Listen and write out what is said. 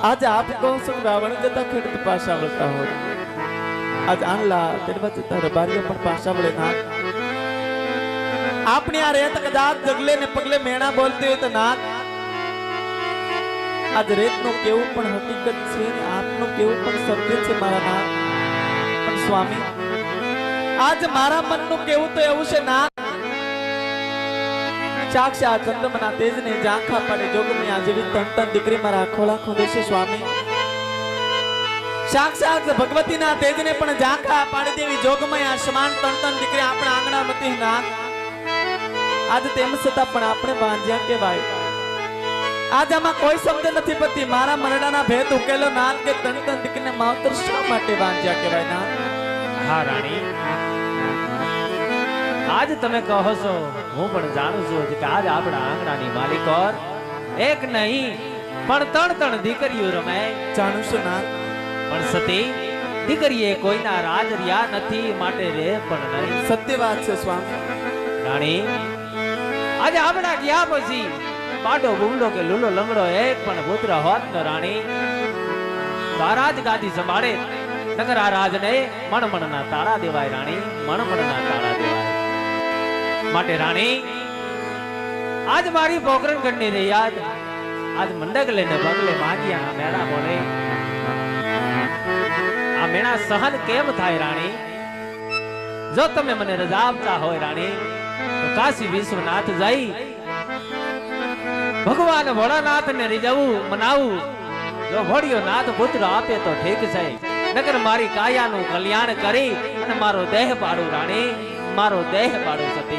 आज आप कौन सुन रावण जता खेड़त पाशा वळता हो आज आणला तेरे बच तार बारियो पण पाशा वळे ना आपने आ रेत कदाच जगले ने पगले मेणा बोलते हो तो ना आज रेत नो केवू पण हकीकत छे ने आपनो केवू पण सत्य छे मारा ना पण स्वामी आज मारा मन नु केवू तो एवू छे ना साक्षात चंद्रमना तेज ने जांखा पड़े जोग में आज भी तन तन दिकरी मारा खोला खोदे छे स्वामी साक्षात भगवती ना तेज ने पण जांखा पाड़ी देवी जोग में आसमान तन तन दिकरी आपणा आंगणा मती ना आज तेम छतां पण आपणे बांध्या केवाय आज आमा कोई शब्द नथी पती मारा मरडाना भेद उकेलो नाथ के तन तन दिकरीने मावतर शा माटे बांध्या केवाय ना हाँ राणी आज तमे कहो छो हूँ पण जाणु छुं के आज आपणा आंगणानी मालिक और एक नहीं पण त्रण त्रण दीकरीओ रमे जाणु छुं ना पण सती दीकरीए कोईना राज रिया नथी माटे रे पण नहीं सत्य बात छे स्वामी राणी आज आपणा गया पछी पाडो बुमडो के लूलो लंगड़ो एक पण पुत्र होत न राणी राज गादी संभाळे नगर आ राज ने मण मण ना ताड़ा देवाय राणी मण मण ना ताड़ा देवाय माटे राणी आज मारी पोकरण करने रे याद आज मंडक लेने बगले मागिया ना मेणा बोले आ मेणा सहन केम थाय राणी जो तमे मने रजा आपता होय राणी तो काशी विश्वनाथ जाई भगवान भोलानाथ ने रिजवू मनावू जो भोड़ियो नाथ पुत्र आपे तो ठीक छे नगर मारी काया नु कल्याण करी अने मारो देह पाड़ू राणी मारो देह पाड़ू सती।